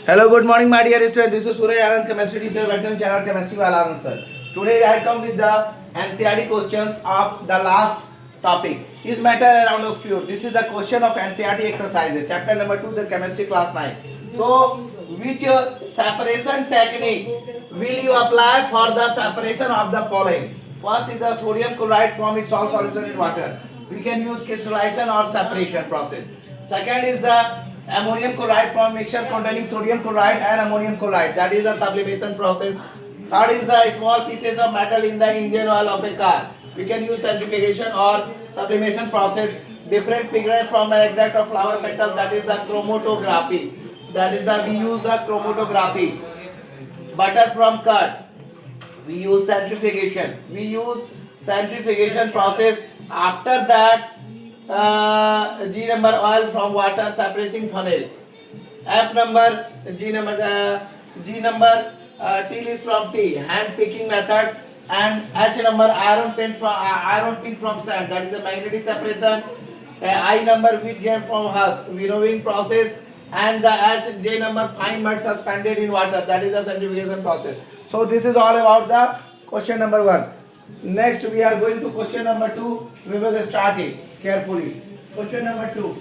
Hello, good morning, my dear students. This is Surya Anand, chemistry teacher. Welcome to channel Chemistry with Anand sir. Today I come with the NCERT questions of the last topic. Is matter around of fluid. This is the question of NCERT exercises. Chapter number 2, the chemistry class 9. So, which separation technique will you apply for the separation of the following? First is the sodium chloride from its salt solution in water. We can use crystallization or separation process. Second is the ammonium chloride from mixture containing sodium chloride and ammonium chloride, that is the sublimation process. Third is the small pieces of metal in the engine oil of a car. We can use centrifugation or sublimation process. Different pigment from an extract of flower petals, that is the chromatography. We use the chromatography. Butter from curd, we use centrifugation. Process. After that, G number oil from water separating funnel. F number G number tea leaf from tea, hand picking method, and H number iron pin from sand, that is the magnetic separation. I number wheat grain from husk, winnowing process, and the J number fine mud suspended in water, that is the centrifugation process. So this is all about the question number 1. Next we are going to question number 2. We will start it carefully. Question number 2.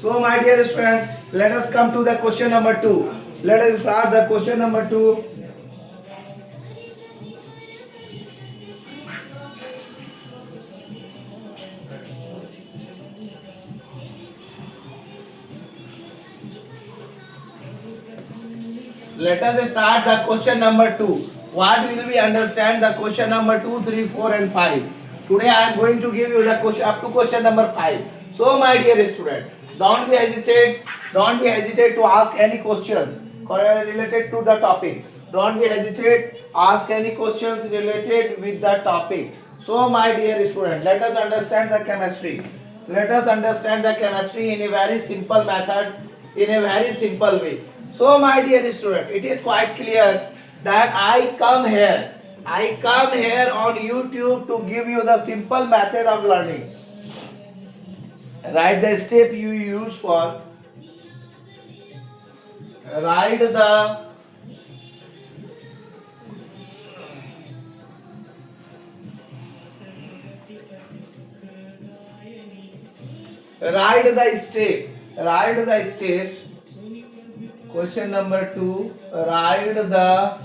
So my dear student, let us come to the question number 2. Let us start the question number 2. Let us start the question number 2. What will we understand the question number 2, 3, 4 and 5? Today I am going to give you the question up to question number 5. So my dear student, don't be hesitate to ask any questions related to the topic. Don't be hesitate ask any questions related with the topic. So my dear student, let us understand the chemistry. Let us understand the chemistry in a very simple method, in a very simple way. So my dear student, it is quite clear that I come here on YouTube to give you the simple method of learning. Write the step you use for write the steps. Question number 2, write the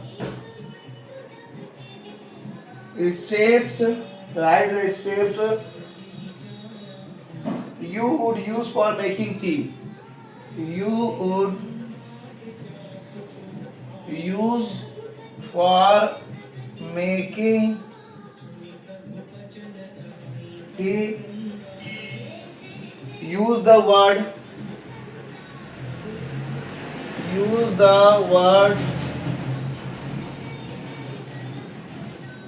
steps you would use for making tea. You would use for making tea. Use the words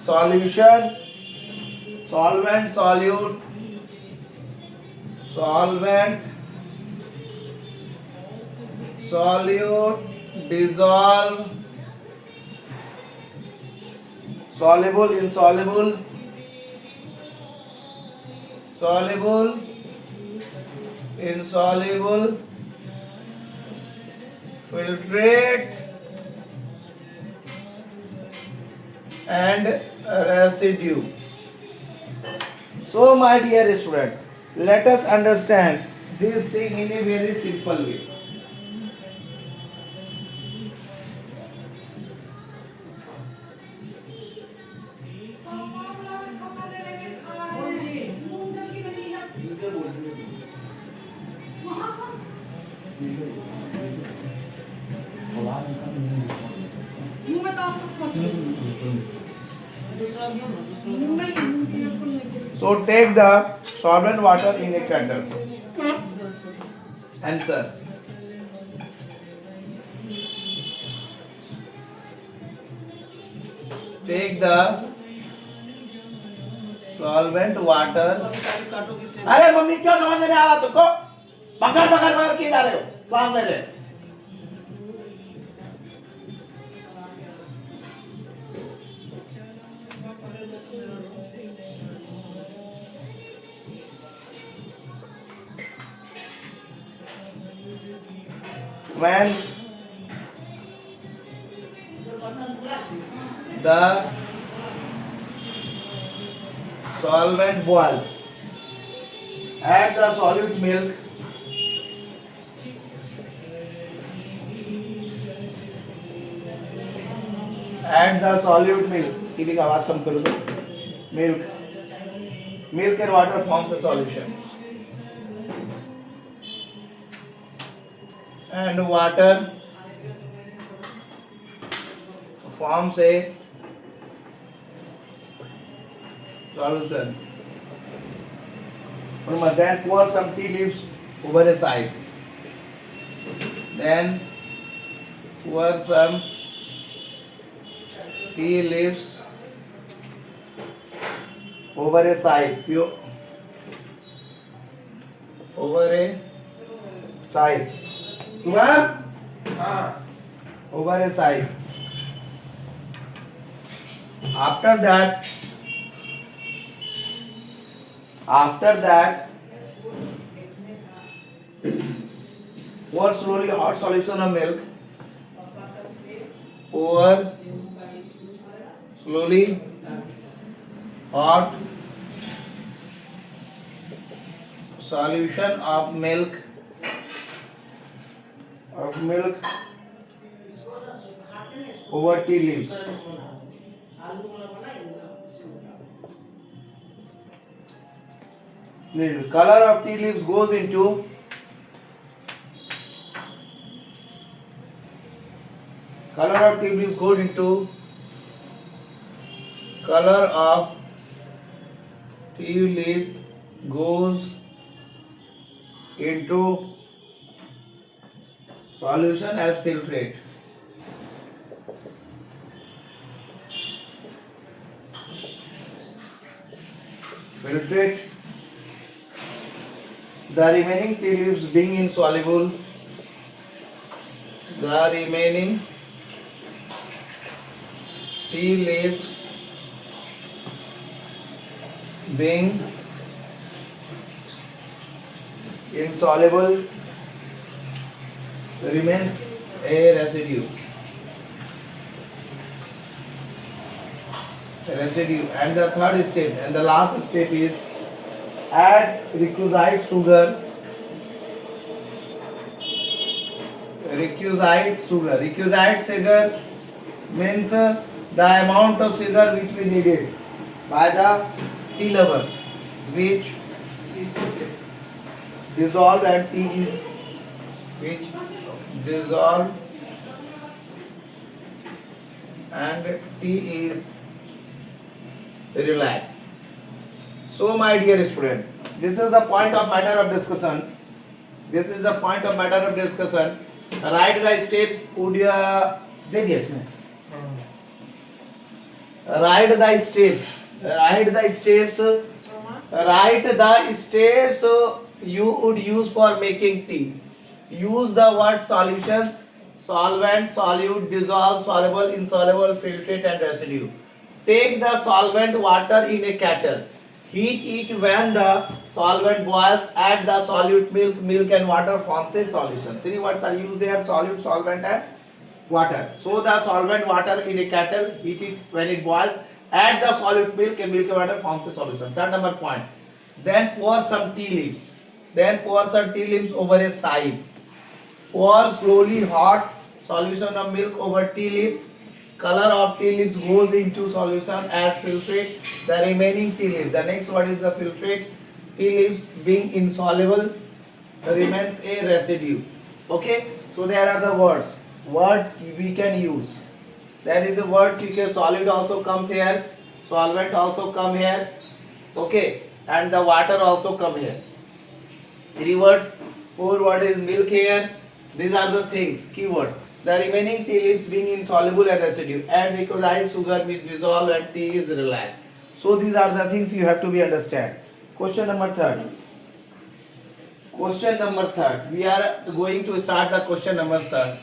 solution, solvent, solute, dissolve, soluble, insoluble, filtrate and residue. So my dear student, let us understand this thing in a very simple way. So take the solvent water in a kettle. Answer. Take the solvent water. अरे mummy क्यों समझ नहीं आ रहा तुमको? पकड़ पकड़ पकड़ किए जा रहे हो? क्लास ले रहे when the solvent boils, add the solute milk TV का आवाज कम करो तो milk and water forms a solution, and water forms a solution. Then pour some tea leaves over a side. Then pour some tea leaves over a side. Over a side. Over a side. After that, pour slowly hot solution of milk. Pour slowly hot solution of milk over tea leaves. The color of tea leaves goes into color of tea leaves goes into solution as filtrate. The remaining tea leaves being insoluble, remains a residue. And the third step and the last step is add requisite sugar. Requisite sugar means the amount of sugar which we needed by the tea lover, which dissolve and tea is relaxed. So my dear student, this is the point of matter of discussion. Write the steps. Write the steps you would use for making tea. Use the word solutions: solvent, solute, dissolve, soluble, insoluble, filtrate and residue. Take the solvent water in a kettle. Heat it. When the solvent boils, add the solute milk and water forms a solution. Three words are used there: solute, solvent and water. So the solvent water in a kettle, heat it. When it boils, add the solute milk and water forms a solution. Third number point. Then pour some tea leaves. Over a side. Pour slowly hot solution of milk over tea leaves. Color of tea leaves goes into solution as filtrate. The remaining tea leaves. The next word is the filtrate. Tea leaves being insoluble remains a residue. Okay. So there are the words. Words we can use. There is a words you can solid also comes here. Solvent also come here. Okay. And the water also come here. Three words. Four word is milk here. These are the things, keywords. The remaining tea leaves being insoluble and residue. Add requisite sugar which dissolve and tea is relaxed. So these are the things you have to be understand. Question number third. We are going to start the question number third.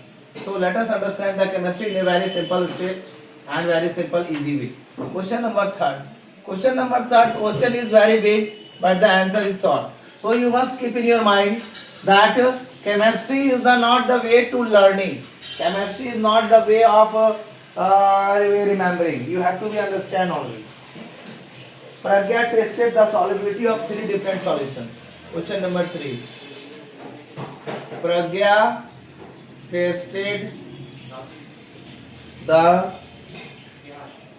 So let us understand the chemistry in a very simple steps and very simple easy way. Question number third. Question is very big, but the answer is short. So you must keep in your mind that Chemistry is not the way to learning. Chemistry is not the way of remembering. You have to be understand only. Pragya tested the solubility of three different solutions. Question number 3. Pragya tested the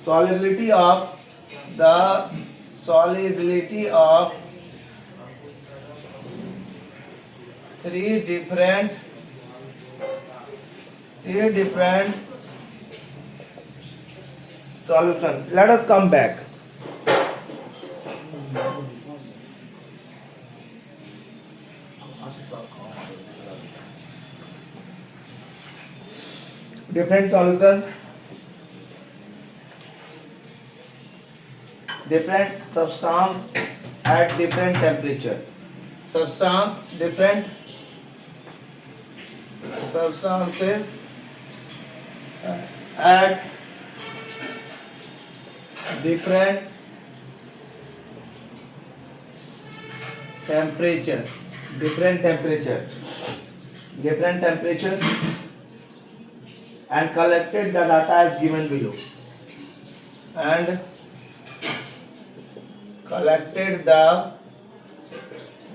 solubility of three different solutions. Let us come back. Different solution, different substance at different temperature. Different substances at different temperature, and collected the data as given below. And collected the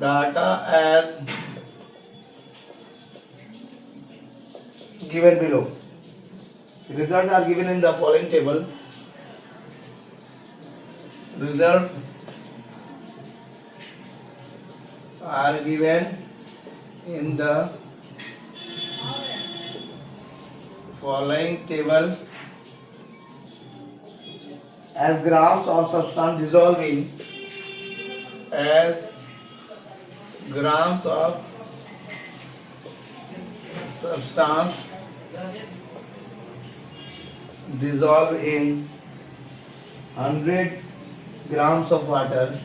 data as given below. Results are given in the following table. Results are given in the following table as grams of substance dissolving dissolve in 100 grams of water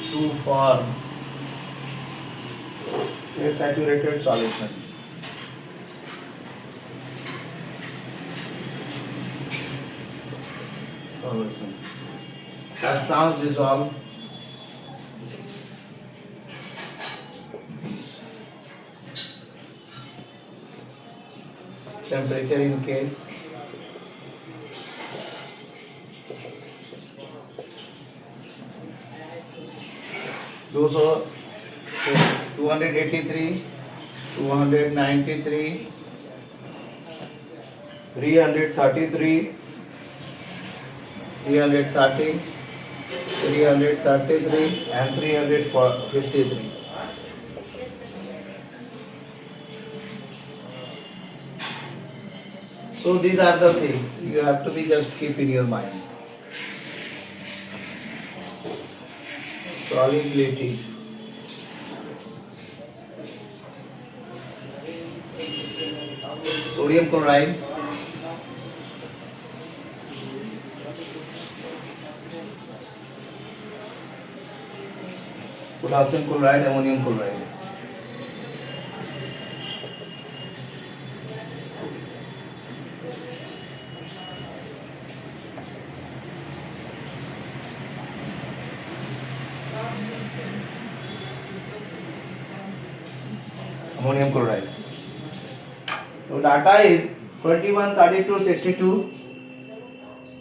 to form a saturated solution. Substance dissolve temperature in K, those are 283, 293, 333, 330, 333 and 353. So these are the things you have to be just keep in your mind. Solubility. Sodium chloride, potassium chloride, ammonium chloride. Ammonium chloride. So data is 21, 32, 62,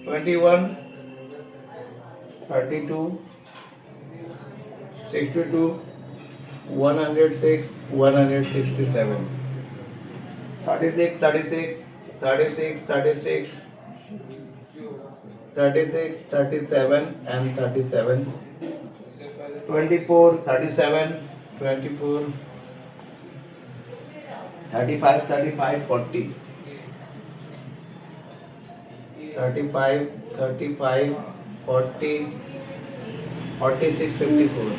21, 32, 62, 106, 167, 36, 36, 36, 36, 36, 37 and 37, 24, 37, 24, 35, 35, 40, 35, 35, 40, 46, 54,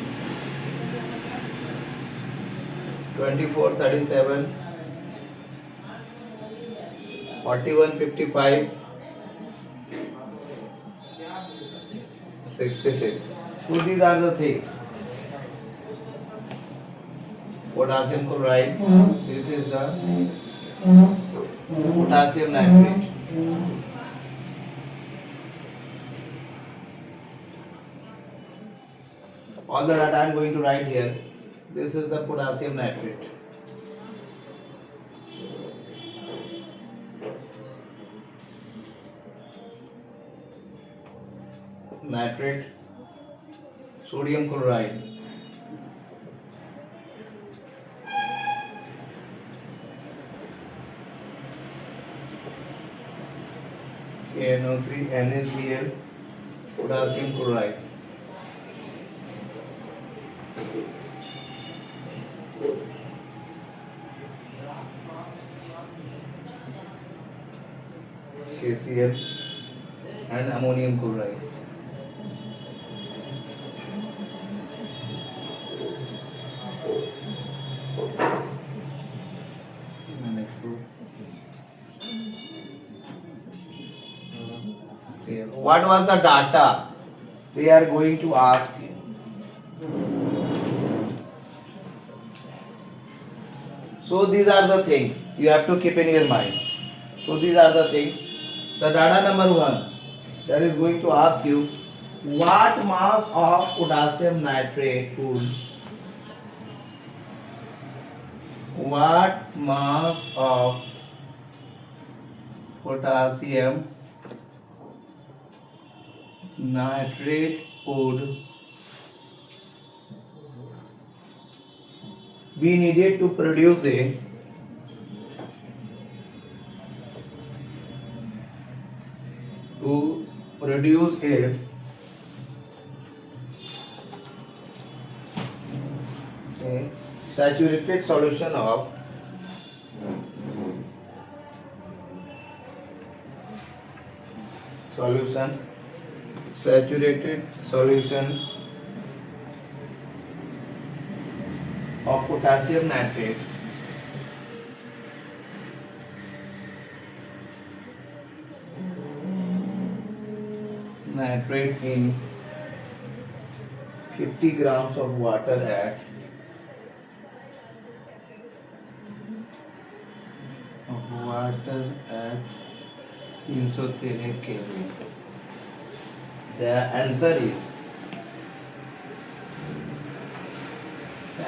24, 37, 41, 55, 66. So these are the things. Potassium chloride, this is the potassium nitrate. All the data I am going to write here. This is the potassium nitrate. Nitrate, sodium chloride, KNO3, NaCl, potassium chloride. KCl and ammonium chloride. What was the data they are going to ask you? So these are the things you have to keep in your mind. So these are the things. The data number 1 that is going to ask you, what mass of potassium nitrate would, what mass of potassium nitrate would be needed to produce a saturated solution of saturated solution of potassium nitrate in 50 grams of water at 313 Kelvin. The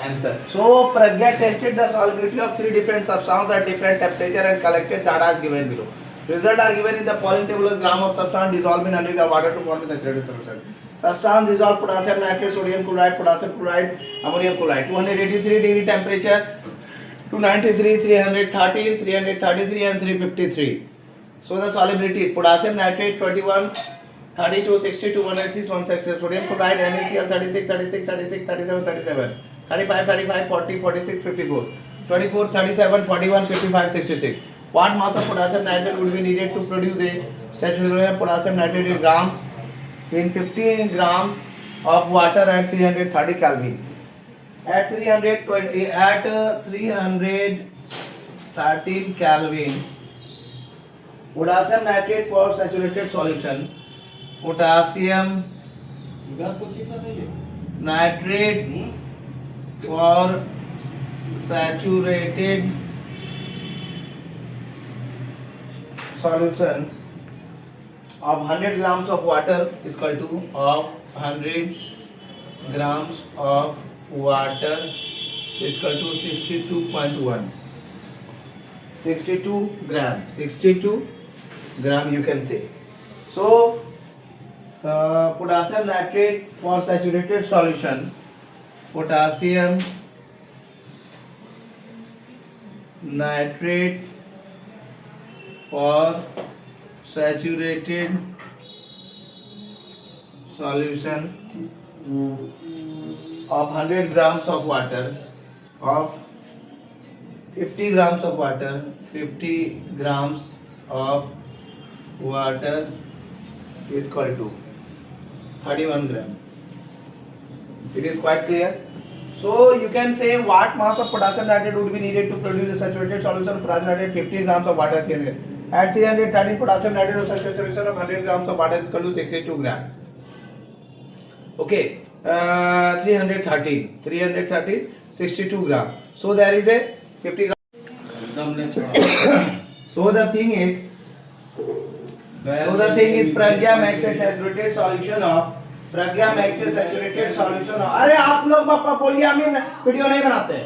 answer. So Pragya tested the solubility of 3 different substances at different temperature and collected data as given below. Results are given in the following table as gram of substance dissolved in 100 grams of water to form a saturated solution. Substance dissolved potassium nitrate, sodium chloride, potassium chloride, ammonium chloride. 283 degree temperature, 293, 313, 333 and 353. So the solubility: potassium nitrate 21, 32, 62, 106, 106, sodium chloride NaCl 36, 36, 36, 37, 37, 35, 35, 40, 46, 54, 24, 37, 41, 55, 66. What mass of potassium nitrate would be needed to produce a saturated potassium nitrate in grams in 50 grams of water at 330 Kelvin? At 313 Kelvin, potassium nitrate for saturated solution, potassium nitrate for saturated solution of 100 grams of water is equal to of 100 grams of water is equal to 62.1. 62 gram you can say. So potassium nitrate for saturated solution, potassium nitrate for saturated solution of 100 grams of water, of 50 grams of water, 50 grams of water is equal to 31 gram. It is quite clear. So you can say what mass of potassium nitrate would be needed to produce a saturated solution of potassium nitrate 50 grams of water. At 330 potassium nitrate of saturated solution of 100 grams of water is equal to 62 gram. Okay, 330, 62 gram. So there is a 50 gram. So the thing is Pragya makes a saturated solution of Pragya makes a saturated solution. अरे आप लोग पापा बोलिए, हम video नहीं बनाते.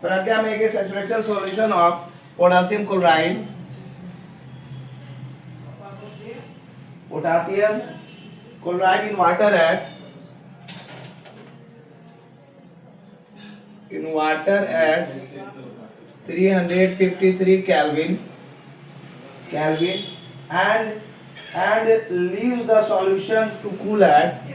प्रज्ञा makes a saturated solution of potassium chloride. Potassium chloride in water at 353 Kelvin and leaves the solution to cool at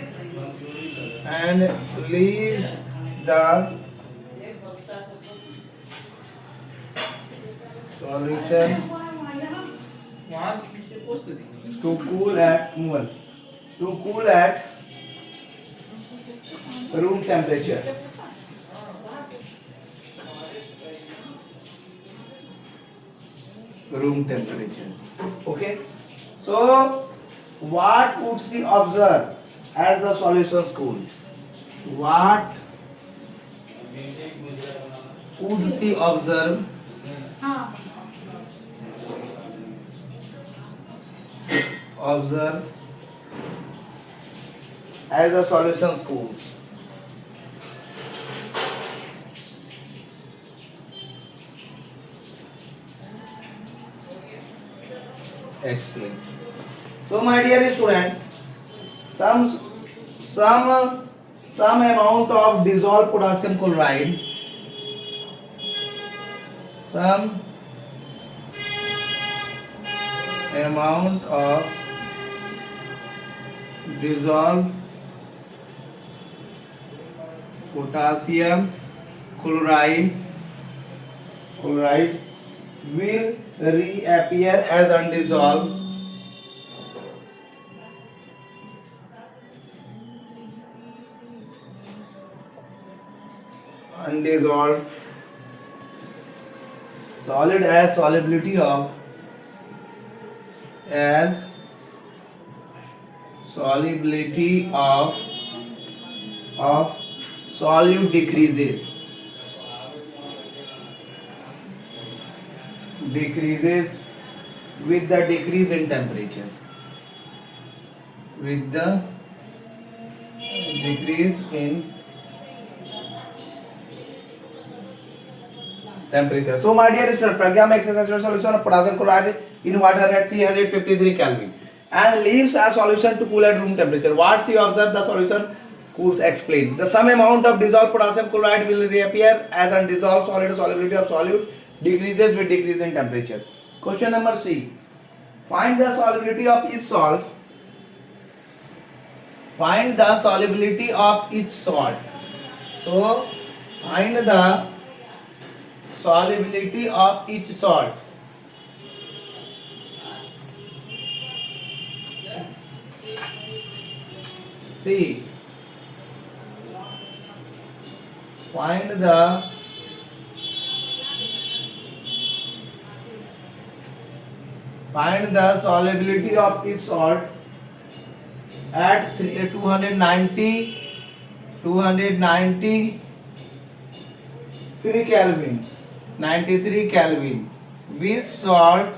room temperature. Okay. So what would she observe as the solution cooled? What would she observe as the solution cools? Explain. So my dear student, some amount of dissolved potassium chloride, some amount of dissolved potassium chloride will reappear as undissolved solid as solubility of solute decreases with the decrease in temperature. So my dear student, Pragya makes a solution of potassium chloride in water at 353 Kelvin and leaves a solution to cool at room temperature. What she observed, the solution cools. Explain. The some amount of dissolved potassium chloride will reappear as undissolved solid. Solubility of solute decreases with decrease in temperature. Question number C. Find the solubility of each salt. Find the solubility of each salt. So find the solubility of each salt. C. Find the solubility of each salt at 293 Kelvin. 93 Kelvin. Which salt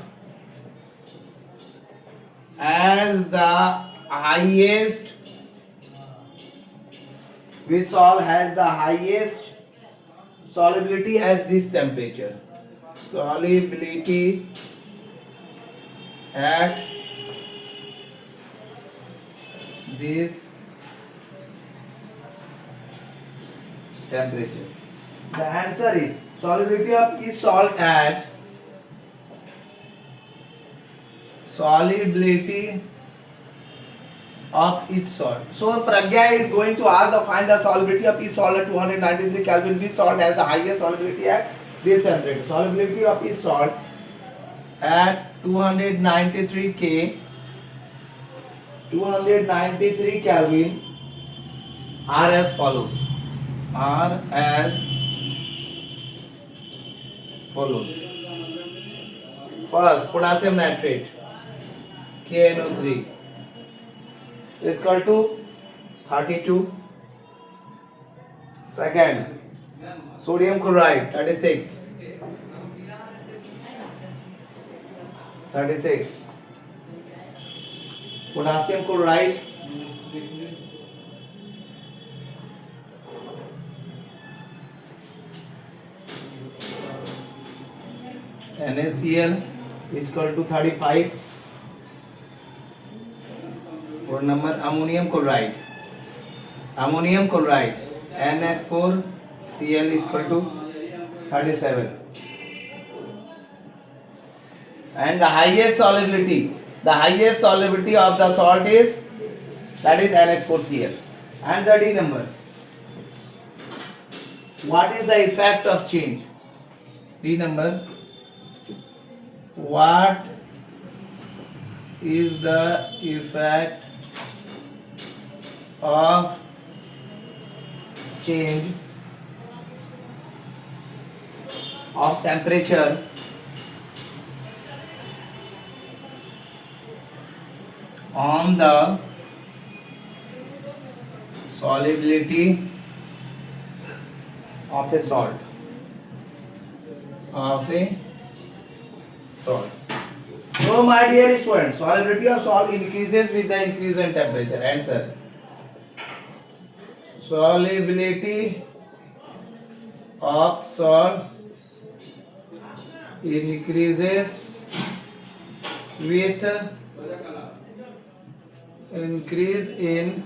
has the highest solubility at this temperature? Solubility at this temperature. The answer is solubility of each salt at solubility of each salt. So Pragya is going to ask to find the solubility of each salt at 293 Kelvin. Which salt has the highest solubility at this temperature? Solubility of each salt at 293 Kelvin are as follows. First, potassium nitrate KNO3 is equal to 32. Second, sodium chloride 36. Potassium chloride NaCl is equal to 35. और number ammonium chloride NH4Cl is equal to 37. And the highest solubility of the salt is, that is NH4Cl. And the D number, what is the effect of change? D number, what is the effect of change of temperature on the solubility of a salt? So my dear students, solubility of salt increases with the increase in temperature. Answer. Solubility of salt increases with increase in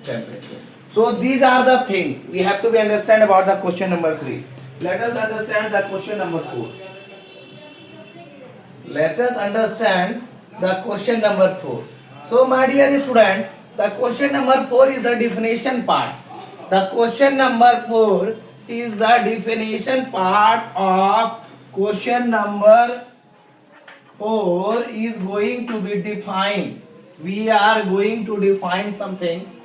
temperature. So these are the things we have to be understand about the question number 3. Let us understand the question number 4. Let us understand the question number 4. So my dear student, the question number 4 is the definition part. The question number 4 is the definition part of question number 4 is going to be defined. We are going to define some things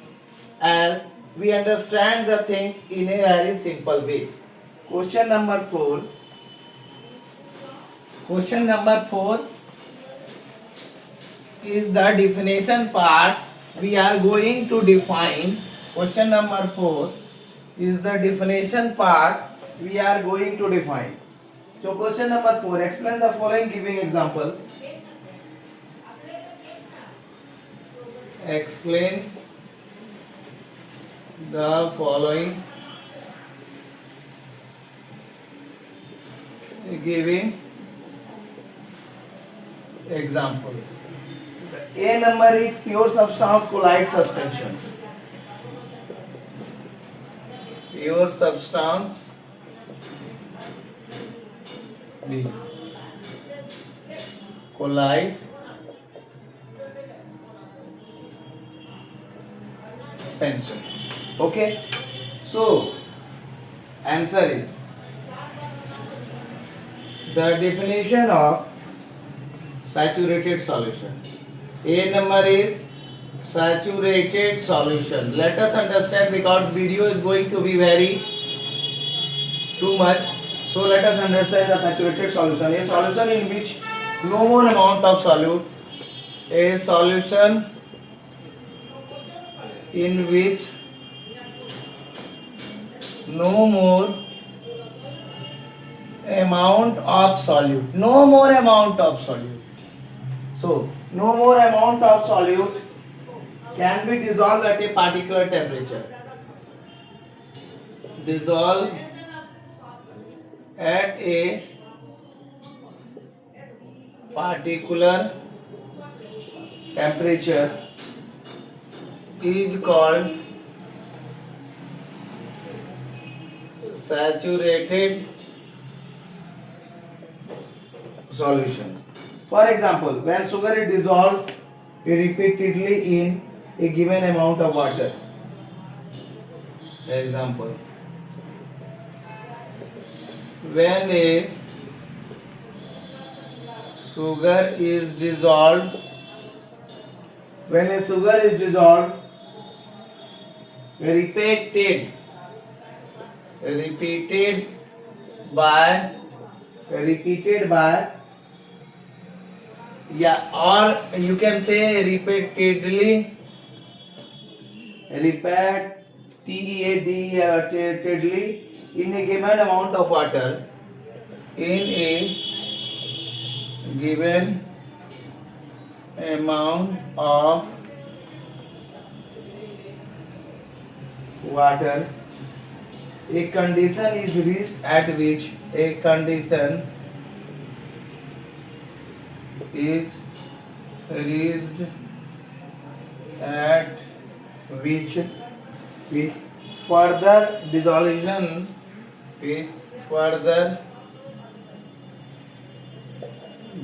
as we understand the things in a very simple way. Question number 4 is the definition part. We are going to define. Question number 4 is the definition part. We are going to define. So question number 4, explain the following giving example. Explain the following giving example. A number is pure substance colloid suspension. Pure substance B. Colloid suspension. Okay. So answer is the definition of saturated solution. A number is saturated solution. Let us understand because video is going to be very too much. So let us understand the saturated solution. A solution in which no more amount of solute. A solution in which no more amount of solute. No more amount of solute. So no more amount of solute can be dissolved at a particular temperature. Dissolve at a particular temperature is called saturated solution. For example, when sugar is dissolved repeatedly in a given amount of water. Example, when a sugar is dissolved repeated by or you can say repeatedly in a given amount of water, A condition is reached at which a condition is reached at which with further dissolution with further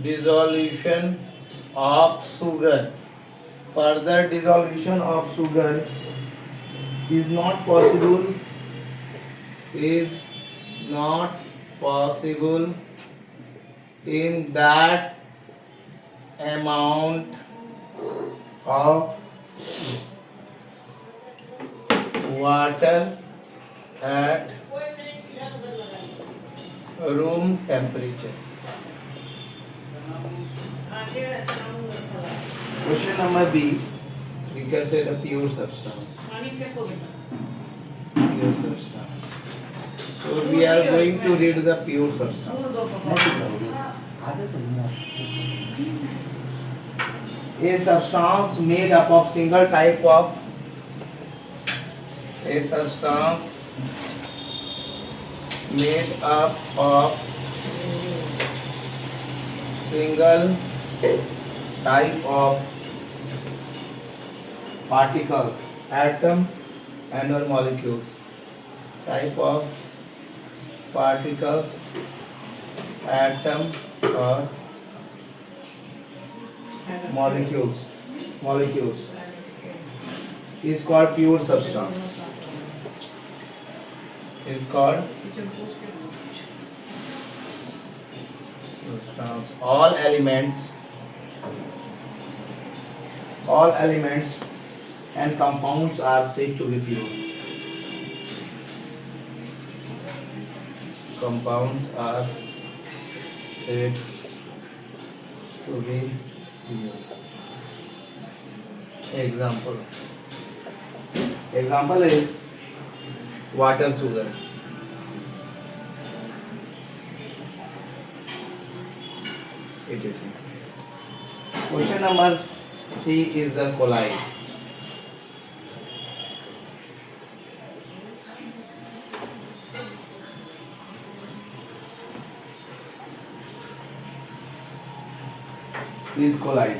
dissolution of sugar further dissolution of sugar is not possible is not possible in that amount of water at room temperature. Question number B, we can say the pure substance. Pure substance. So we are going to read the pure substance. A substance made up of single type of a substance made up of single type of particles, atom and or molecules. Type of particles, atom or molecules is called pure substance. Is called substance. All elements and compounds are said to be pure. Compounds are said to be pure. Example is water, sugar. It is. Question number C is the colloid. Is colloid.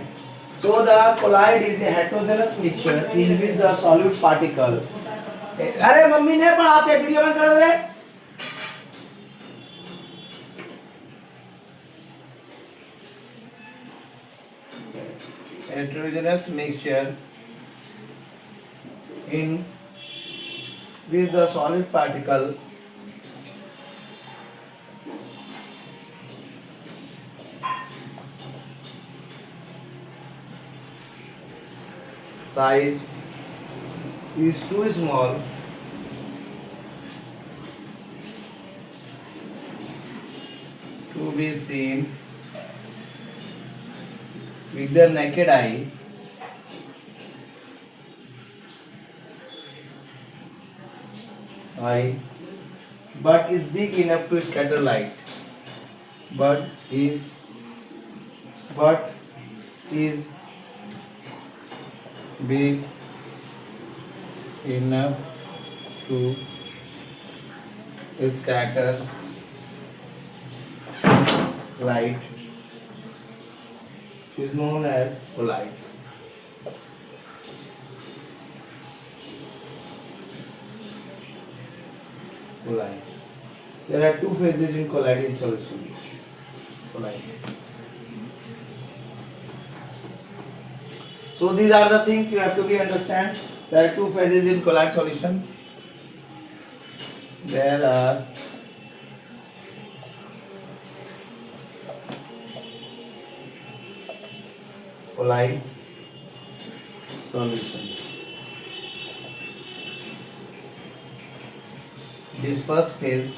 So the colloid is a heterogeneous mixture in which the solute particle. अरे mummy ने पढ़ाते video में कर दे. Heterogeneous mixture in which the solid particle size is too small to be seen with the naked eye, but is big enough to scatter light. But is big enough to scatter light is known as colloid. Colloid. There are two phases in colloidal solution. Colloid. So these are the things you have to be understand. There are two phases in colloid solution. There are colloid solution. Disperse phase,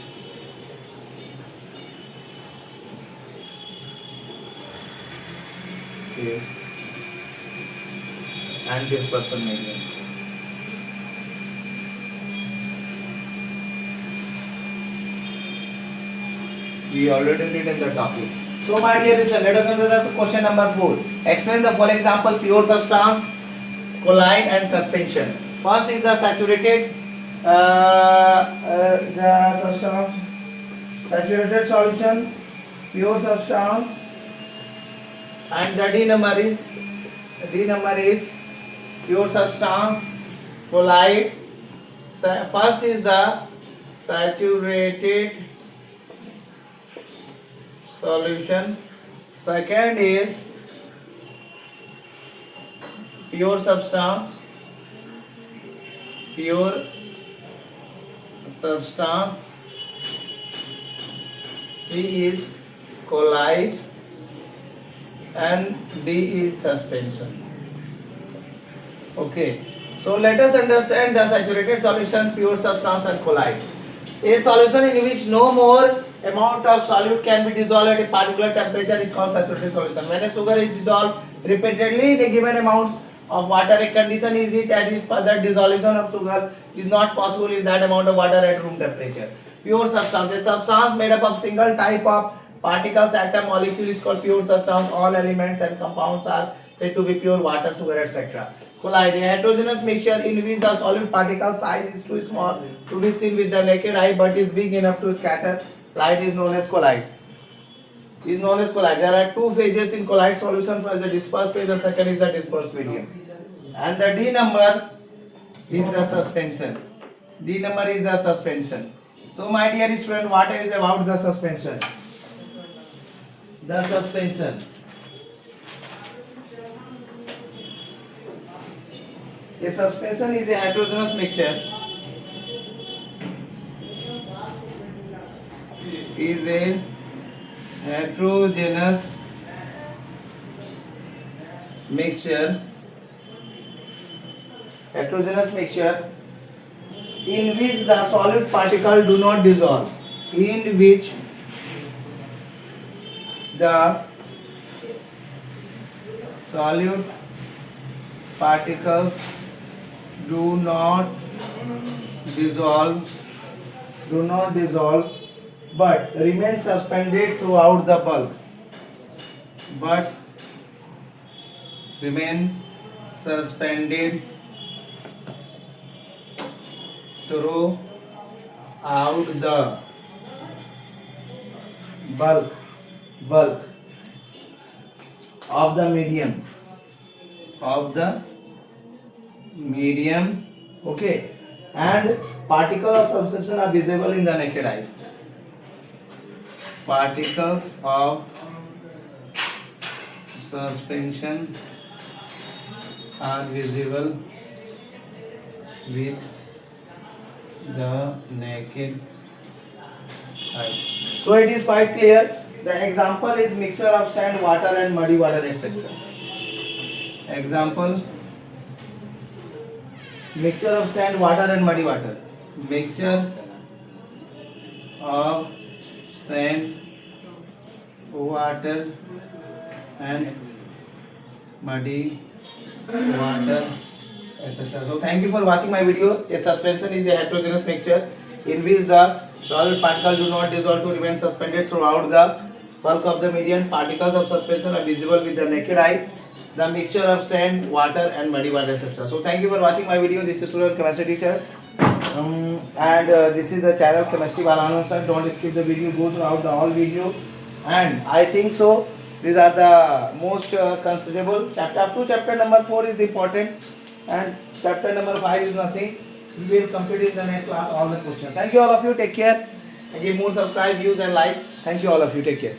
and dispersion medium. We already read in the topic. So my dear students, let us answer the question number 4. Explain the following example: pure substance, colloid and suspension. First is the saturated the substance, saturated solution, pure substance, and the D number is pure substance, colloid. First is the saturated solution, second is pure substance, pure substance, C is colloid, and D is suspension. Okay, so let us understand the saturated solution, pure substance, and colloid. A solution in which no more amount of solute can be dissolved at a particular temperature is called saturated solution. When a sugar is dissolved repeatedly in a given amount of water, a condition is it that if further dissolution of sugar is not possible in that amount of water at room temperature. Pure substance, a substance made up of single type of particles, atom, molecule is called pure substance. All elements and compounds are said to be pure, water, sugar, etc. Colloid, a heterogeneous mixture in which the solid particle size is too small to be seen with the naked eye but is big enough to scatter light is known as colloid. There are two phases in colloid solution. First, the dispersed phase, and second is the dispersed medium. And the D number is the suspension. D number is the suspension. So, my dear student, what is about the suspension? The suspension. A suspension is a heterogeneous mixture. Is a heterogeneous mixture. Heterogeneous mixture in which the solid particles do not dissolve. In which the solute particles do not dissolve but remain suspended throughout the bulk, throughout the bulk of the medium, okay, and particles of suspension are visible in the naked eye. Particles of suspension are visible with the naked eye. So it is quite clear. The example is mixture of sand, water, and muddy water, etc. Example: mixture of sand, water, and muddy water. Mixture of sand, water, and muddy water, etc. So thank you for watching my video. A suspension is a heterogeneous mixture in which the solid particles do not dissolve to remain suspended throughout the bulk of the medium. Particles of suspension are visible with the naked eye. The mixture of sand, water, and muddy water, etc. So thank you for watching my video. This is Surya, chemistry teacher, and this is the channel Chemistry Balanand sir. Don't skip the video. Go throughout the whole video, and I think so. These are the most considerable chapter. Up to chapter number 4 is important, and chapter number 5 is nothing. We will complete in the next class all the questions. Thank you all of you. Take care. Again, more subscribe, views, and like. Thank you all of you. Take care.